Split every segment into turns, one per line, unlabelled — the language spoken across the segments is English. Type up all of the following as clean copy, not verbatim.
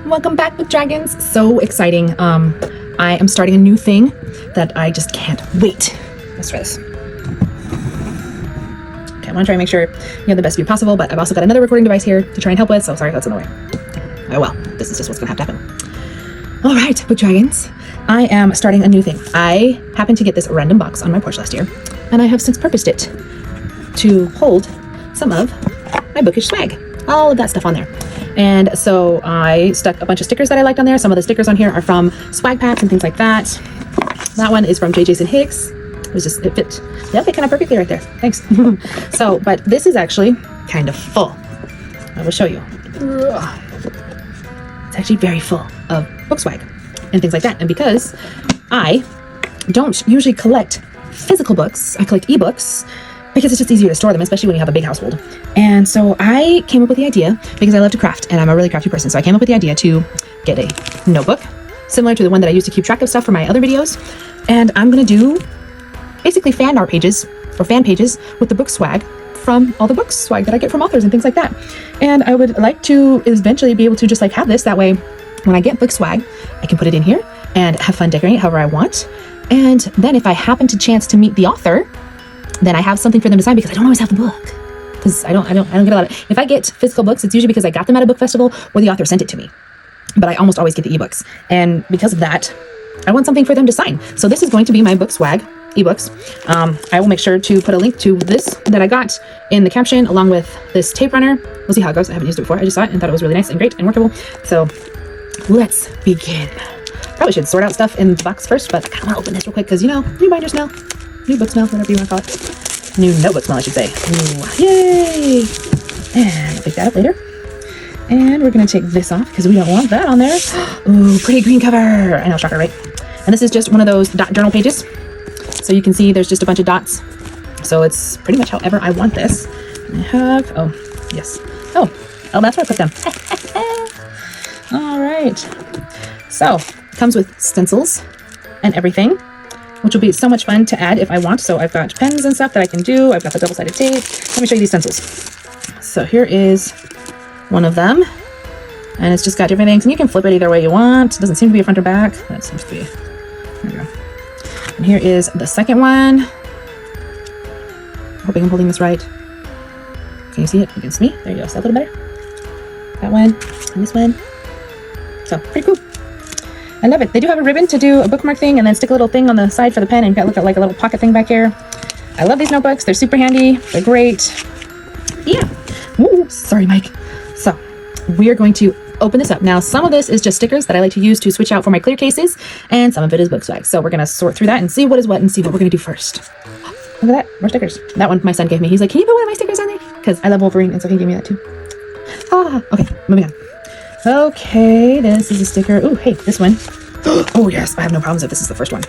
Welcome back with Dragons. So exciting. I am starting a new thing that I just can't wait. Let's try this. Okay, I want to try and make sure you have the best view possible, but I've also got another recording device here to try and help with, so sorry if that's in the way. Oh well, this is just what's going to have to happen. All right, Book Dragons, I am starting a new thing. I happened to get this random box on my porch last year, and I have since purposed it to hold some of my bookish swag. All of that stuff on there. And so I stuck a bunch of stickers that I liked on there. Some of the stickers on here are from swag packs and things like that. That one is from J. Jason Hicks. It fit. Yep, it kind of perfectly right there. Thanks. So, but this is actually kind of full. I will show you. It's actually very full of book swag and things like that. And because I don't usually collect physical books, I collect ebooks because it's just easier to store them, especially when you have a big household. And so I came up with the idea, because I love to craft and I'm a really crafty person, so I came up with the idea to get a notebook similar to the one that I use to keep track of stuff for my other videos. And I'm going to do basically fan art pages or fan pages with the book swag from all the book swag that I get from authors and things like that. And I would like to eventually be able to just like have this, that way when I get book swag, I can put it in here and have fun decorating it however I want. And then if I happen to chance to meet the author, then I have something for them to sign, because I don't always have the book. Because I don't get a lot of, if I get physical books, it's usually because I got them at a book festival or the author sent it to me. But I almost always get the ebooks. And because of that, I want something for them to sign. So this is going to be my book swag ebooks. I will make sure to put a link to this that I got in the caption, along with this tape runner. We'll see how it goes. I haven't used it before. I just saw it and thought it was really nice and great and workable. So let's begin. Probably should sort out stuff in the box first, but I kind of want to open this real quick because, you know, new binder smell, new book smell, whatever you want to call it. New notebook smell, I should say. Ooh, yay! And I'll pick that up later. And we're going to take this off because we don't want that on there. Ooh, pretty green cover. I know, shocker, right? And this is just one of those dot journal pages. So you can see there's just a bunch of dots. So it's pretty much however I want this. I have, oh, yes. Oh, that's where I put them. All right. So it comes with stencils and everything, which will be so much fun to add if I want. So I've got pens and stuff that I can do. I've got the double-sided tape. Let me show you these stencils. So here is one of them, and it's just got different things, and you can flip it either way you want. It doesn't seem to be a front or back. That seems to be, there we go. And here is the second one. Hoping I'm holding this right. Can you see it against me? There you go. Is that a little better? That one and this one. So pretty cool. I love it. They do have a ribbon to do a bookmark thing and then stick a little thing on the side for the pen, and look at like a little pocket thing back here. I love these notebooks. They're super handy. They're great. Yeah. Ooh, sorry, Mike. So we are going to open this up. Now, some of this is just stickers that I like to use to switch out for my clear cases, and some of it is book swag. So we're going to sort through that and see what is what and see what we're going to do first. Look at that. More stickers. That one my son gave me. He's like, can you put one of my stickers on there? Because I love Wolverine, and so he gave me that too. Okay. Moving on. Okay, this is a sticker. Oh, hey, this one. Oh, yes, I have no problems if this is the first one.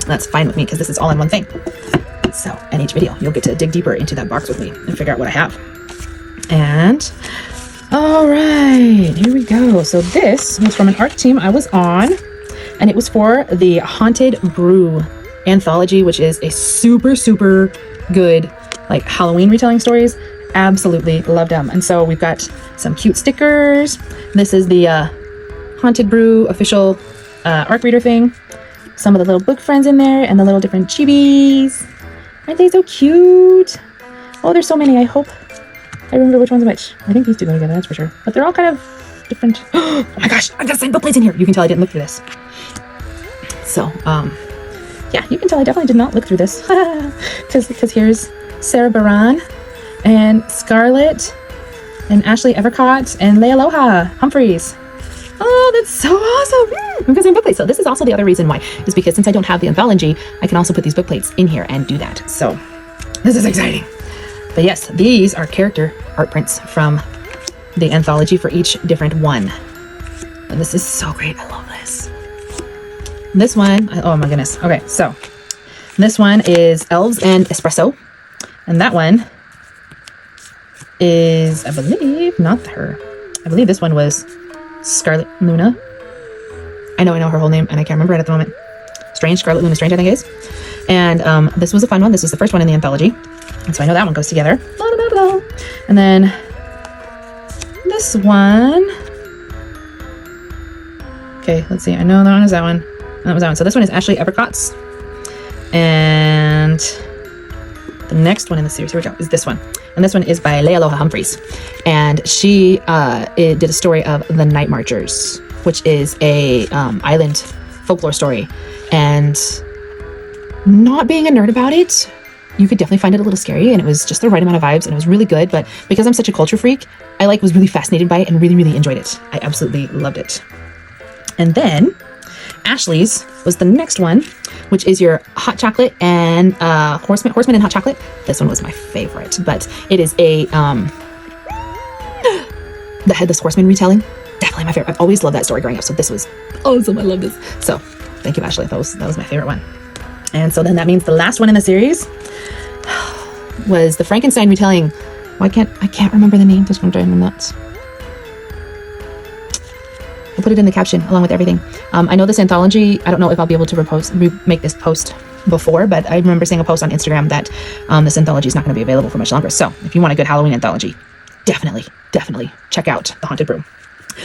That's fine with me because this is all in one thing. So, in each video, you'll get to dig deeper into that box with me and figure out what I have. And, all right, here we go. So this was from an art team I was on, and it was for the Haunted Brew Anthology, which is a super, super good, like, Halloween retelling stories. Absolutely loved them. And so we've got some cute stickers. This is the Haunted Brew official art reader thing. Some of the little book friends in there and the little different chibis. Aren't they so cute? Oh, there's so many. I hope I remember which one's which. I think these two go together, that's for sure. But they're all kind of different. Oh my gosh, I've got signed book plates in here. You can tell I didn't look through this. So, yeah, you can tell I definitely did not look through this. Because here's Sarah Beran and Scarlett and Ashley Evercott and Leialoha Humphreys. Oh, that's so awesome. Because I'm book plates. So this is also the other reason why, is because since I don't have the anthology, I can also put these book plates in here and do that. So this is exciting. But yes, these are character art prints from the anthology for each different one. And this is so great. I love this. This one, oh my goodness. Okay, so this one is Elves and Espresso. And that one is, I believe, not her. I believe this one was Scarlett Luna. I know her whole name, and I can't remember it at the moment. Scarlett Luna Strange, I think it is. And this was a fun one. This was the first one in the anthology. And so I know that one goes together. Blah, blah, blah, blah. And then this one. Okay, let's see. I know that one is that one. That was that one. So this one is actually Evercott's. And the next one in the series, here we go, is this one. And this one is by Leialoha Humphreys. And she did a story of the Night Marchers, which is a island folklore story. And not being a nerd about it, you could definitely find it a little scary, and it was just the right amount of vibes, and it was really good. But because I'm such a culture freak, I was really fascinated by it and really, really enjoyed it. I absolutely loved it. And then Ashley's was the next one, which is your hot chocolate and horseman and hot chocolate. This one was my favorite, but it is a the Headless Horseman retelling. Definitely my favorite. I've always loved that story growing up, so this was awesome. I love this. So thank you, Ashley. That was my favorite one. And so then that means the last one in the series was the Frankenstein retelling. I can't remember the name. This one driving me nuts. I put it in the caption along with everything. I know this anthology, I don't know if I'll be able to make this post before, but I remember seeing a post on Instagram that this anthology is not going to be available for much longer. So if you want a good Halloween anthology, definitely check out The Haunted Brew.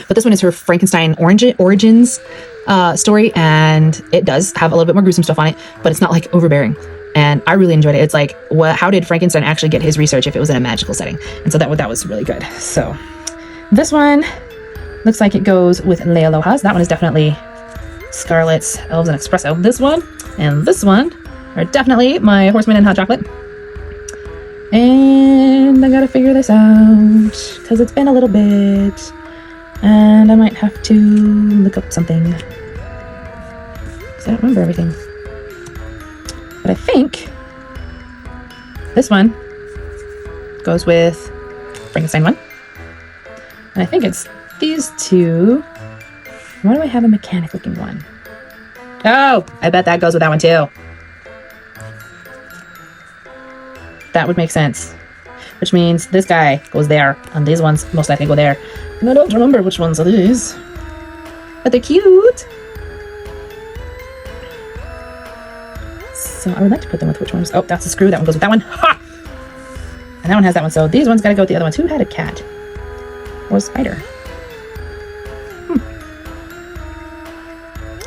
But this one is her Frankenstein origins story, and it does have a little bit more gruesome stuff on it, but it's not like overbearing. And I really enjoyed it. It's like, how did Frankenstein actually get his research if it was in a magical setting? And so that was really good. So this one looks like it goes with Leialoha's. That one is definitely Scarlett's Elves and Espresso. This one and this one are definitely my Horseman and Hot Chocolate. And I gotta figure this out because it's been a little bit, and I might have to look up something because I don't remember everything. But I think this one goes with Frankenstein one, and I think it's these two. Why do I have a mechanic looking one? Oh, I bet that goes with that one too. That would make sense. Which means this guy goes there, and these ones most likely go there. And I don't remember which ones are these. But they're cute. So I would like to put them with which ones. Oh, that's a screw. That one goes with that one. Ha! And that one has that one. So these ones gotta go with the other ones. Who had a cat? Or a spider?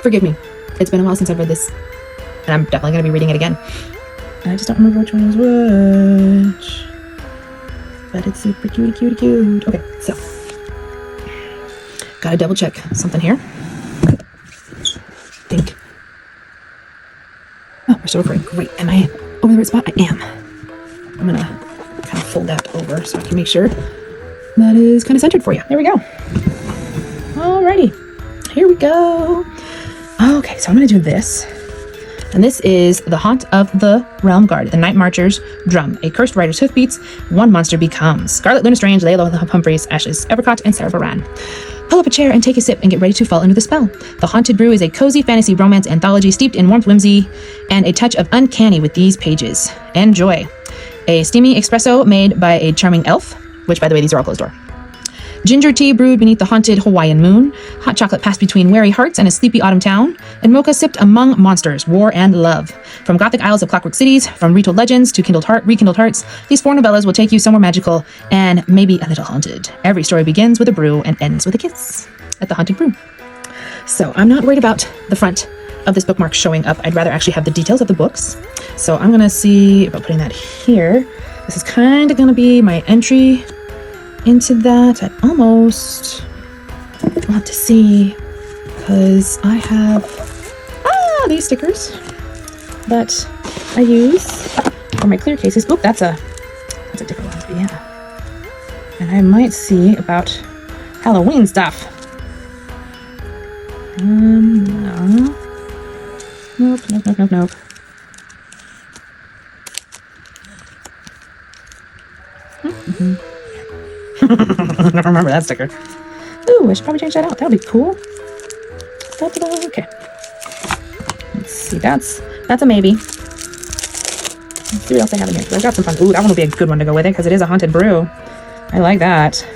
Forgive me. It's been a while since I've read this, and I'm definitely going to be reading it again. And I just don't remember which one is which. But it's super cute. Okay, so. Gotta double check something here. Think. Oh, we're still recording. Great. Am I over the right spot? I am. I'm going to kind of fold that over so I can make sure that is kind of centered for you. There we go. Alrighty. Here we go. Okay, so I'm going to do this. And this is The Haunt of the Realm Guard, The Night Marcher's Drum. A cursed rider's hoofbeats, one monster becomes. Scarlett, Luna Strange, Leialoha Humphreys, Ashes, Evercott, and Sarah Beran. Pull up a chair and take a sip and get ready to fall under the spell. The Haunted Brew is a cozy fantasy romance anthology steeped in warmth, whimsy, and a touch of uncanny with these pages. Enjoy. A steamy espresso made by a charming elf, which, by the way, these are all closed door. Ginger tea brewed beneath the haunted Hawaiian moon, hot chocolate passed between wary hearts and a sleepy autumn town, and mocha sipped among monsters, war, and love. From gothic isles of clockwork cities, from retold legends to rekindled hearts, these 4 novellas will take you somewhere magical and maybe a little haunted. Every story begins with a brew and ends with a kiss at the Haunted Brew. So I'm not worried about the front of this bookmark showing up. I'd rather actually have the details of the books. So I'm going to see about putting that here. This is kind of going to be my entry into that. I almost want to see, because I have these stickers that I use for my clear cases. Oh, that's a different one, but yeah. And I might see about Halloween stuff. No. Nope. Mm-hmm. I don't remember that sticker. Ooh, I should probably change that out. That would be cool. Okay. Let's see. That's a maybe. Let's see what else I have in here. I've got some fun. Ooh, that one will be a good one to go with it because it is a haunted brew. I like that.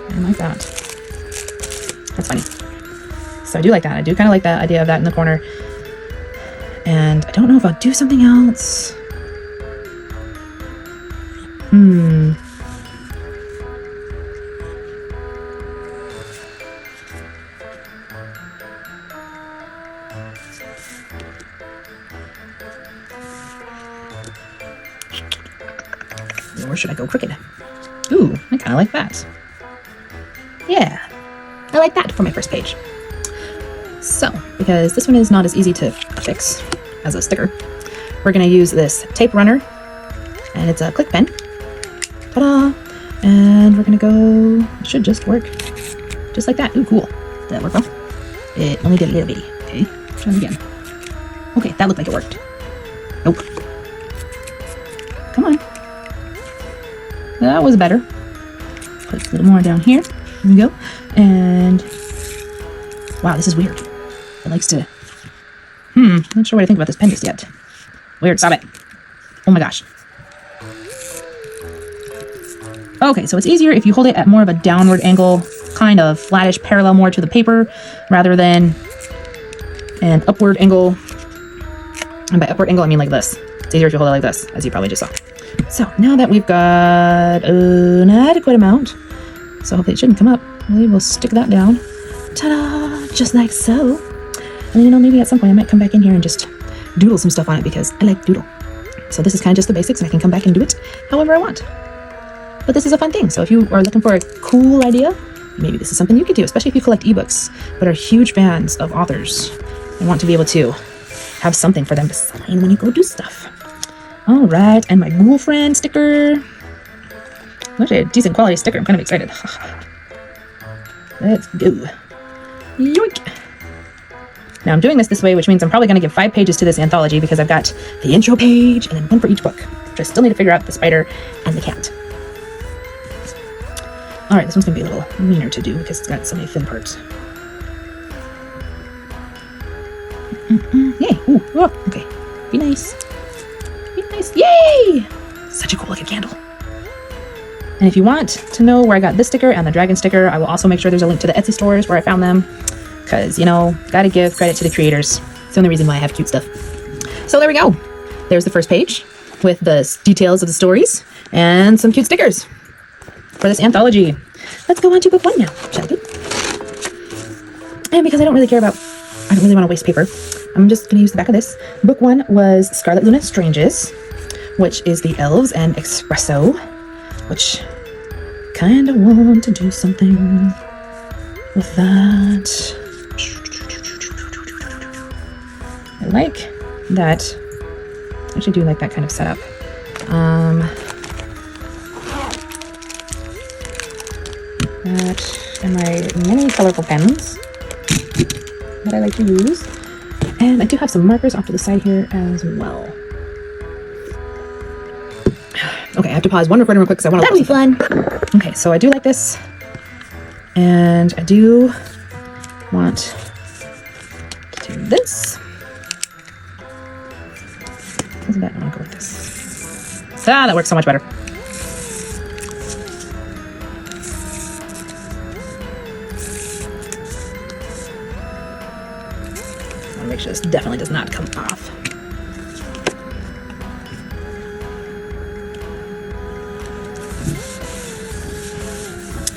I like that. That's funny. So I do like that. I do kind of like the idea of that in the corner. And I don't know if I'll do something else. Or should I go crooked? Ooh, I kind of like that. Yeah, I like that for my first page. So, because this one is not as easy to fix as a sticker, we're going to use this tape runner, and it's a click pen. Ta-da! And we're going to go, it should just work just like that. Ooh, cool. Did that work well? It only did a little bitty. Okay, try it again. Okay, that looked like it worked. Nope. Come on. That was better. Put a little more down here. There we go. And wow, this is weird. It likes to... not sure what I think about this pen just yet. Weird, stop it. Oh my gosh. Okay, so it's easier if you hold it at more of a downward angle, kind of flattish, parallel more to the paper, rather than an upward angle. And by upward angle, I mean like this. It's easier if you hold it like this, as you probably just saw. So now that we've got an adequate amount, so hopefully it shouldn't come up, we will stick that down. Ta-da! Just like so. And you know, maybe at some point I might come back in here and just doodle some stuff on it because I like doodle. So this is kind of just the basics, and I can come back and do it however I want. But this is a fun thing, so if you are looking for a cool idea, maybe this is something you could do, especially if you collect ebooks, but are huge fans of authors and want to be able to have something for them to sign when you go do stuff. All right, and my ghoul friend sticker. Actually, a decent quality sticker. I'm kind of excited. Let's go. Yoink. Now I'm doing this way, which means I'm probably going to give 5 pages to this anthology because I've got the intro page and then 1 for each book, which I still need to figure out the spider and the cat. All right, this one's going to be a little meaner to do because it's got so many thin parts. Yay. Ooh, oh, okay. Be nice. Be nice. Yay! Such a cool looking candle. And if you want to know where I got this sticker and the dragon sticker, I will also make sure there's a link to the Etsy stores where I found them. Because, you know, gotta give credit to the creators. It's the only reason why I have cute stuff. So there we go. There's the first page with the details of the stories and some cute stickers for this anthology. Let's go on to book 1 now, shall we? And because I don't really want to waste paper, I'm just going to use the back of this. Book 1 was Scarlett Luna Stranges, which is the elves and espresso, which kind of want to do something with that. I like that. I actually do like that kind of setup. That and my many colorful pens that I like to use. And I do have some markers off to the side here as well. Okay, I have to pause one recording real quick because I want to... That'll be fun! Okay, so I do like this. And I do want to do this. Isn't that? I want to go with this. Ah, that works so much better. I want to make sure this definitely does not come off.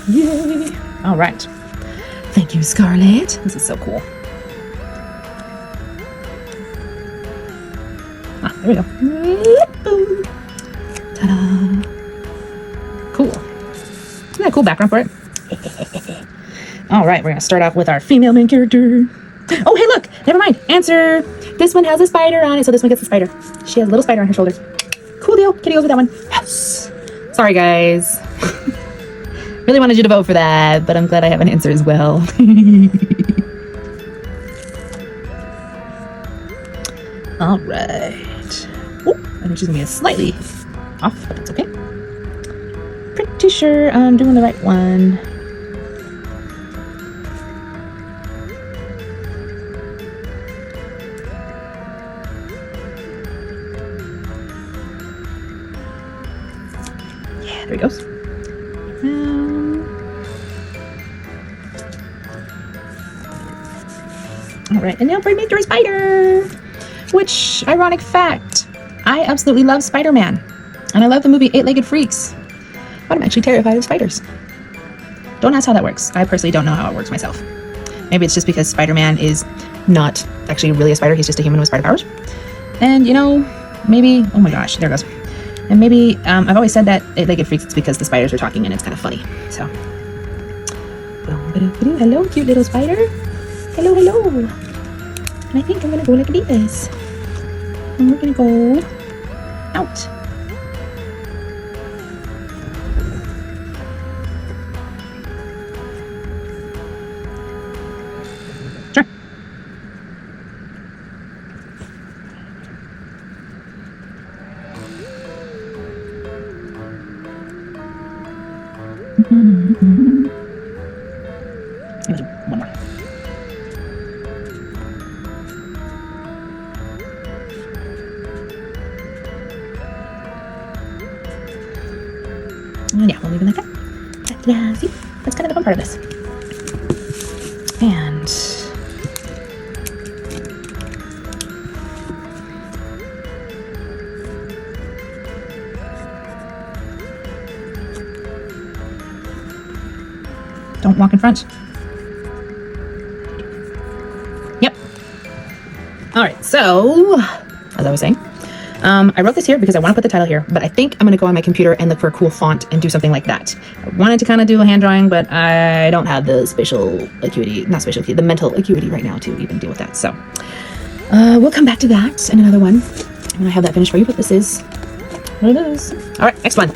Yay! All right. Thank you, Scarlett. This is so cool. Ah, there we go. Boom. Ta-da. Cool. Isn't that a cool background for it? All right, we're going to start off with our female main character. Oh, hey, look. Never mind. Answer. This one has a spider on it, so this one gets a spider. She has a little spider on her shoulder. Cool deal. Kitty goes with that one. Yes. Sorry, guys. Really wanted you to vote for that, but I'm glad I have an answer as well. All right. Oh, I think she's gonna be slightly off, but that's okay. Pretty sure I'm doing the right one. Yeah, there he goes. All right, and now for Victory Spider. Which, ironic fact, I absolutely love Spider-Man. And I love the movie Eight-Legged Freaks. But I'm actually terrified of spiders. Don't ask how that works. I personally don't know how it works myself. Maybe it's just because Spider-Man is not actually really a spider. He's just a human with spider powers. And, you know, maybe... Oh my gosh, there it goes. And maybe, I've always said that Eight-Legged Freaks, it's because the spiders are talking and it's kind of funny. So... Hello, cute little spider. Hello, hello. And I think I'm gonna go like this. And we're gonna go out. Sure. One more. And yeah, we'll leave it like that. Yeah, see, that's kind of the fun part of this. And don't walk in front. Yep. All right, so as I was saying, I wrote this here because I want to put the title here, but I think I'm going to go on my computer and look for a cool font and do something like that. I wanted to kind of do a hand drawing, but I don't have the the mental acuity right now to even deal with that. So we'll come back to that in another one when I have that finished for you, but this is what it is. All right, next one,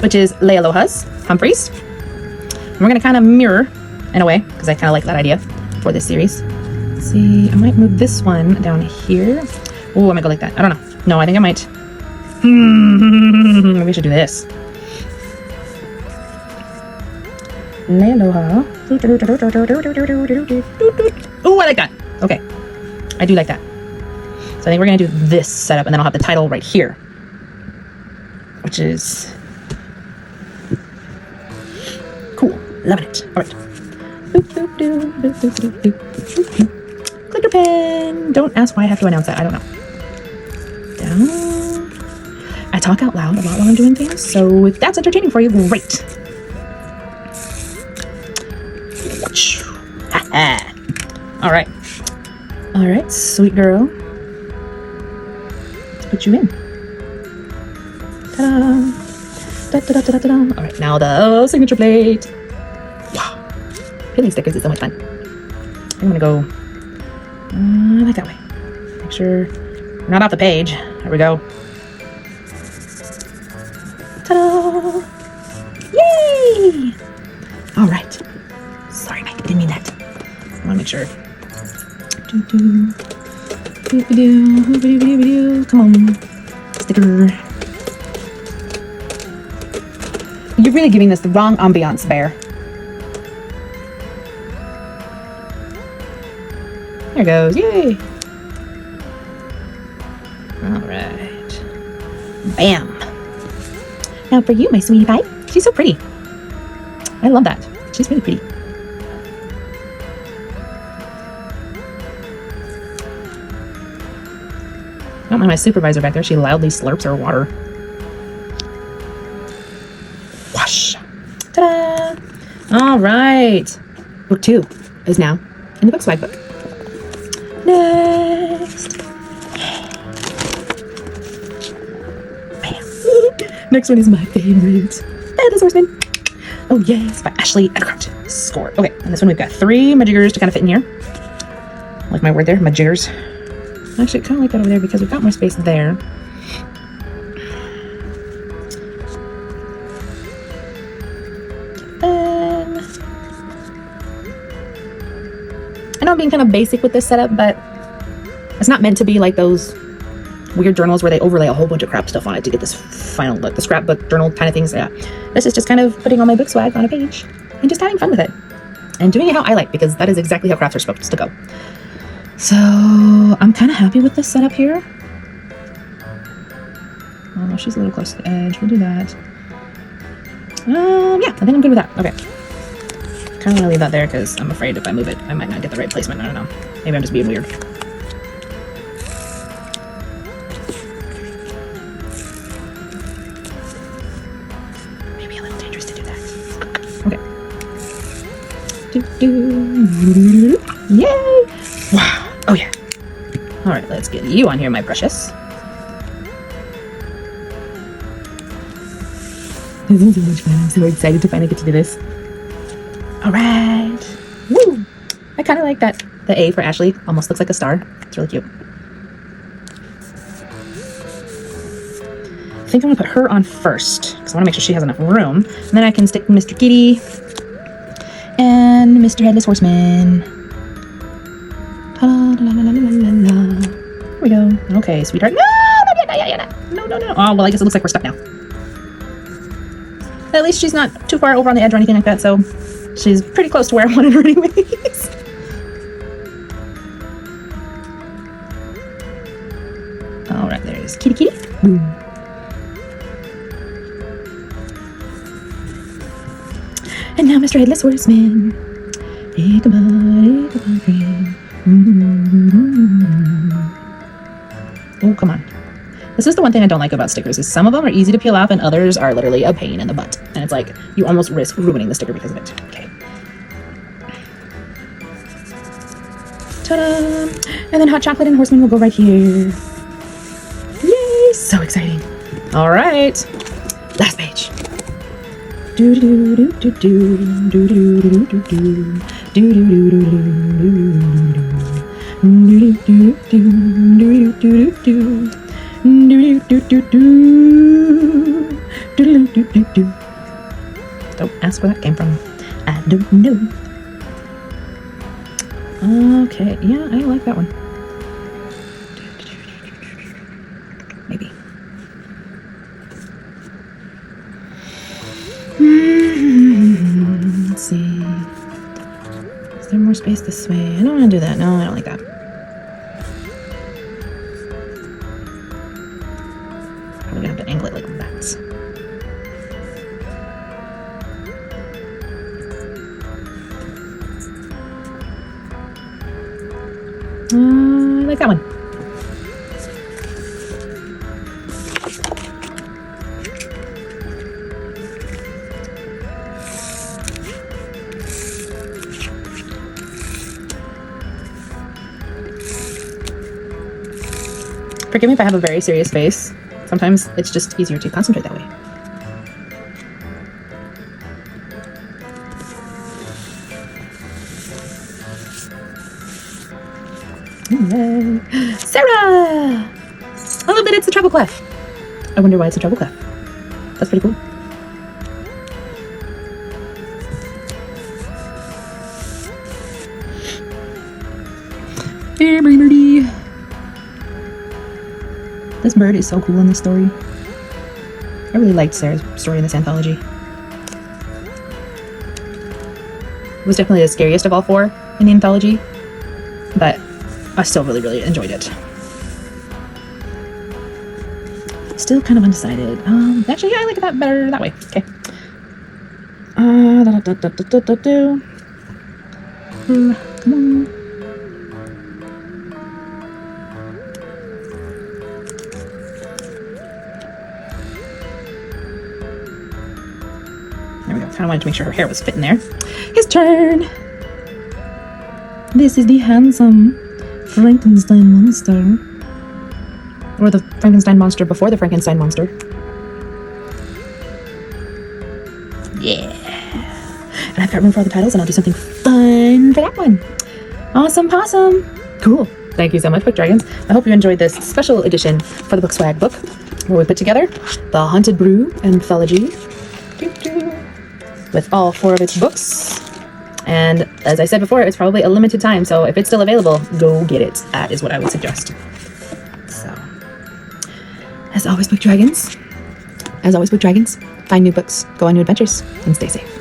which is Leialoha's Humphreys. And we're going to kind of mirror in a way, because I kind of like that idea for this series. Let's see, I might move this one down here. Oh, I might go like that. I don't know. No, I think I might. Maybe I should do this. Leialoha. Oh, I like that. Okay. I do like that. So I think we're going to do this setup, and then I'll have the title right here. Which is... cool. Loving it. All right. Clicker pen. Don't ask why I have to announce that. I don't know. Down. I talk out loud a lot while I'm doing things, so if that's entertaining for you, great. All right. All right, sweet girl. Let's put you in. Ta-da. Da-da-da-da-da-da. All right, now the signature plate. Wow. Peeling stickers is so much fun. I'm gonna go like that way. Make sure we're not off the page. There we go. Ta-da! Yay! All right. Sorry, Mike. I didn't mean that. I want to make sure. Come on. Sticker. You're really giving this the wrong ambiance, Bear. There it goes. Yay! All right. Bam. Now for you, my sweetie pie. She's so pretty. I love that. She's really pretty. I don't mind my supervisor back there. She loudly slurps her water. Wash. Ta-da! All right. Book 2 is now in the book swag book. Next. Bam. Next one is my favorite. The Swordsman. Oh yes, by Ashley Evercott. Score. Okay, and this one we've got 3 majiggers to kind of fit in here. Like my word there, majiggers. Actually, kind of like that over there because we've got more space there. I know I'm being kind of basic with this setup, but it's not meant to be like those weird journals where they overlay a whole bunch of crap stuff on it to get this final look. The scrapbook journal kind of things. Yeah. This is just kind of putting all my book swag on a page and just having fun with it. And doing it how I like, because that is exactly how crafts are supposed to go. So I'm kind of happy with this setup here. Oh, she's a little close to the edge. We'll do that. Yeah, I think I'm good with that. Okay. Kind of want to leave that there because I'm afraid if I move it, I might not get the right placement. I don't know. Maybe I'm just being weird. Yay! Wow. Oh yeah. All right, let's get you on here, my precious. This is so much fun. I'm so excited to finally get to do this. All right. Woo! I kind of like that. The A for Ashley almost looks like a star. It's really cute. I think I'm gonna put her on first because I want to make sure she has enough room, and then I can stick Mr. Kitty and Mr. Headless Horseman. Here we go. Okay, sweetheart. No, not yet. No. Oh, well, I guess it looks like we're stuck now. At least she's not too far over on the edge or anything like that, so she's pretty close to where I wanted her anyways. All right, there's Kitty. Boom. And now Mr. Headless Horseman. Ichabod Crane. Oh, come on. This is the one thing I don't like about stickers, is some of them are easy to peel off and others are literally a pain in the butt. And it's like, you almost risk ruining the sticker because of it. Okay. Ta-da! And then Hot Chocolate and Horseman will go right here. Yay! So exciting. All right. Last page. Do do do do do do do do do do do do do do. Don't ask where that came from. I don't know. Okay, yeah, I like that one. Maybe. Let's see. Is there more space this way? I don't want to do that. No, I don't like that. Probably gonna have to angle it like that. I like that one. Forgive me if I have a very serious face. Sometimes it's just easier to concentrate that way. Hello. Sarah! I love that it's a treble clef. I wonder why it's a treble clef. That's pretty cool. Hey, birdie. This bird is so cool in this story. I really liked Sarah's story in this anthology. It was definitely the scariest of all four in the anthology, but I still really enjoyed it. Still kind of undecided. Actually, yeah, I like that better that way. Okay. Come on. There we go. Kind of wanted to make sure her hair was fitting there. His turn. This is the handsome Frankenstein monster. Or the Frankenstein monster before the Frankenstein monster. Yeah. And I've got room for all the titles, and I'll do something fun for that one. Awesome possum. Cool. Thank you so much, Book Dragons. I hope you enjoyed this special edition for the Book Swag book, where we put together the Haunted Brew Anthology with all 4 of its books. And as I said before, it's probably a limited time, so if it's still available, go get it. That is what I would suggest. So, as always, Book Dragons, find new books, go on new adventures, and stay safe.